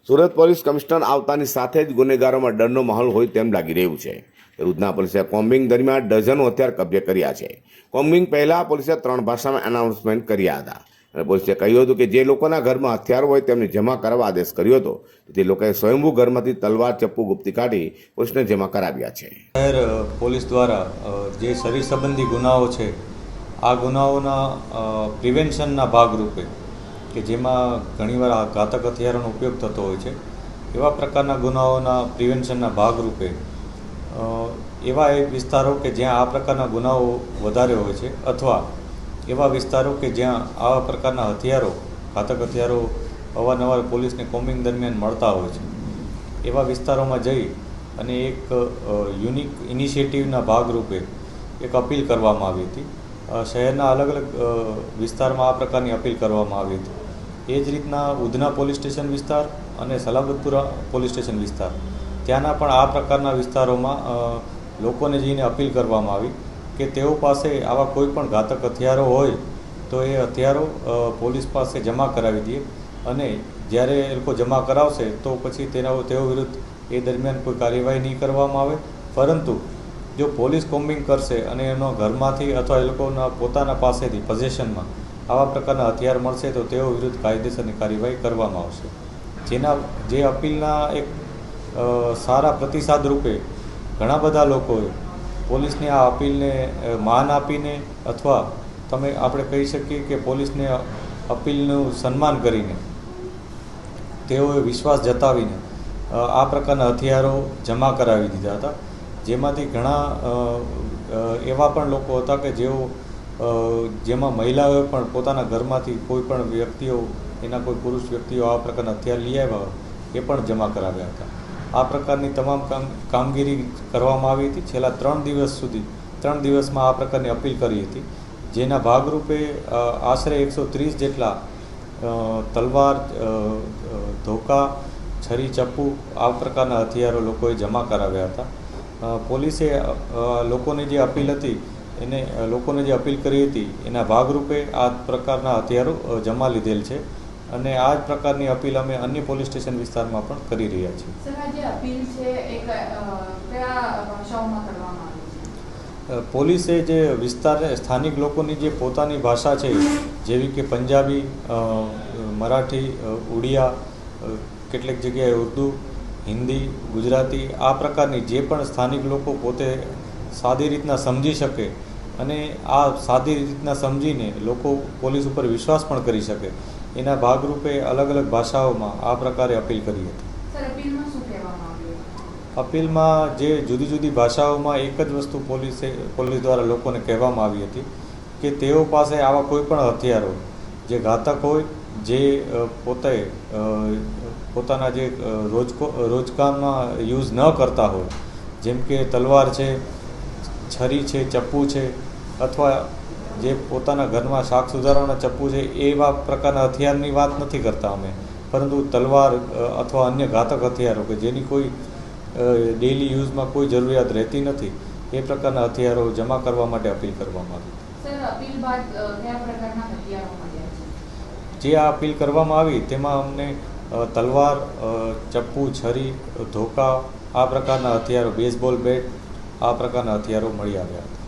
Surat police commissioner આવતાની સાથે જ ગુનેગારોમાં ડરનો માહોલ હોય તેમ લાગી રહ્યું છે। ઉધના પોલીસે કોમ્બિંગ દરમિયાન ડઝનો હથિયાર કબજે કર્યા છે। કોમ્બિંગ પહેલા પોલીસે 3 ભાષામાં એનાઉન્સમેન્ટ કર્યા હતા અને પોલીસે કહ્યું હતું કે જે લોકોના ઘરમાં હથિયાર હોય તેમને જમા કરવા આદેશ કર્યો હતો। તે લોકોએ સ્વયંભૂ ઘરમાંથી તલવાર, ચપ્પુ, ગુપ્તી કાઢી પોલીસને જમા કરાવ્યા છે। શહેર પોલીસ દ્વારા જે શરીર સંબંધી ગુનાઓ છે આ ગુનાઓના પ્રિવેન્શનના ભાગરૂપે કે જેમાં ઘણીવાર ઘાતક હથિયારોનો ઉપયોગ થતો હોય છે એવા પ્રકારના ગુનાઓના પ્રિવેન્શનના ભાગરૂપે એવા વિસ્તારો કે જ્યાં આ પ્રકારના ગુનાઓ વધારે હોય છે અથવા એવા વિસ્તારો કે જ્યાં આવા પ્રકારના હથિયારો ઘાતક હથિયારો અવારનવાર પોલીસને કોમ્બિંગ દરમિયાન મળતા હોય છે એવા વિસ્તારોમાં જઈ અને એક યુનિક ઇનિશિયેટિવના ભાગરૂપે એક અપીલ કરવામાં આવી હતી। શહેરના અલગ અલગ વિસ્તારમાં આ પ્રકારની અપીલ કરવામાં આવી હતી। એ જ રીતના ઉધના પોલીસ સ્ટેશન વિસ્તાર અને સલાબતપુરા પોલીસ સ્ટેશન વિસ્તાર ત્યાંના પણ આ પ્રકારના વિસ્તારોમાં લોકોને જઈને અપીલ કરવામાં આવી કે તેઓ પાસે આવા કોઈ પણ ઘાતક હથિયારો હોય તો એ હથિયારો પોલીસ પાસે જમા કરાવી દે અને જ્યારે એ લોકો જમા કરાવશે તો પછી તેઓ વિરુદ્ધ એ દરમિયાન કોઈ કાર્યવાહી નહીં કરવામાં આવે, પરંતુ જો પોલીસ કોમ્બિંગ કરશે અને એનો ઘરમાંથી અથવા એ લોકોના પોતાના પાસેથી પોઝેશનમાં આવા પ્રકારના હથિયાર મળશે તો તેઓ વિરુદ્ધ કાયદેસરની કાર્યવાહી કરવામાં આવશે। જે અપીલના એક સારા પ્રતિસાદ રૂપે ઘણા બધા લોકોએ પોલીસની આ અપીલને માન આપીને અથવા આપણે કહી શકીએ કે પોલીસને અપીલનું સન્માન કરીને તેઓએ વિશ્વાસ જતાવીને આ પ્રકારના હથિયારો જમા કરાવી દીધા હતા, જેમાંથી ઘણા એવા પણ લોકો હતા કે જેમાં મહિલાઓએ પણ પોતાના ઘરમાંથી કોઈ પણ વ્યક્તિઓ એના કોઈ પુરુષ વ્યક્તિઓ આ પ્રકારના હથિયાર લઈ આવ્યા એ પણ જમા કરાવ્યા હતા। આ પ્રકારની તમામ કામગીરી કરવામાં આવી હતી। છેલ્લા 3 દિવસમાં આ પ્રકારની અપીલ કરી હતી, જેના ભાગરૂપે આશરે 130 જેટલા તલવાર, ધોકા, છરી, ચપ્પુ આ પ્રકારના હથિયારો લોકોએ જમા કરાવ્યા હતા। પોલીસે લોકોની જે અપીલ હતી લોકોને જે અપીલ કરી હતી એના ભાગરૂપે આ પ્રકારના હથિયારો જમા લીધેલ છે અને આ જ પ્રકારની અપીલ અમે અન્ય પોલીસ સ્ટેશન વિસ્તારમાં પણ કરી રહ્યા છીએ। સર, આ જે અપીલ છે એ કયા ભાષાઓમાં કરવામાં આવી છે? પોલીસે જે સ્થાનિક લોકોની જે પોતાની ભાષા છે જેવી કે પંજાબી, મરાઠી, ઉડિયા, કેટલીક જગ્યાએ ઉર્દૂ, હિન્દી, ગુજરાતી આ પ્રકારની જે પણ સ્થાનિક લોકો પોતે સાદી રીતના સમજી શકે અને આ સાદી રીતના સમજીને લોકો પોલીસ ઉપર વિશ્વાસ પણ કરી શકે એના ભાગરૂપે અલગ અલગ ભાષાઓમાં આ પ્રકારે અપીલ કરી હતી। સર, અપીલમાં શું કહેવામાં આવ્યું? અપીલમાં જે જુદી જુદી ભાષાઓમાં એક જ વસ્તુ પોલીસ દ્વારા લોકોને કહેવામાં આવી હતી કે તેઓ પાસે આવા કોઈ પણ હથિયારો જે ઘાતક હોય, જે પોતાના જે રોજકામમાં યુઝ ન કરતા હોય, જેમ કે તલવાર છે, છરી છે, ચપ્પુ છે અથવા જે પોતાના ઘરમાં શાક સુધારવાના ચપ્પુ છે એવા પ્રકારના હથિયારની વાત નથી કરતા અમે, પરંતુ તલવાર અથવા અન્ય ઘાતક હથિયારો કે જેની કોઈ ડેઇલી યુઝમાં કોઈ જરૂરિયાત રહેતી નથી એ પ્રકારના હથિયારો જમા કરવા માટે અપીલ કરવામાં આવી। સર, અપીલ બાદ કયા પ્રકારના હથિયારો મળ્યા છે? જે આ અપીલ કરવામાં આવી તેમાં અમને તલવાર, ચપ્પુ, છરી, ધોકા આ પ્રકારના હથિયારો, બેઝબોલ બેટ આ પ્રકારના હથિયારો મળી આવ્યા હતા।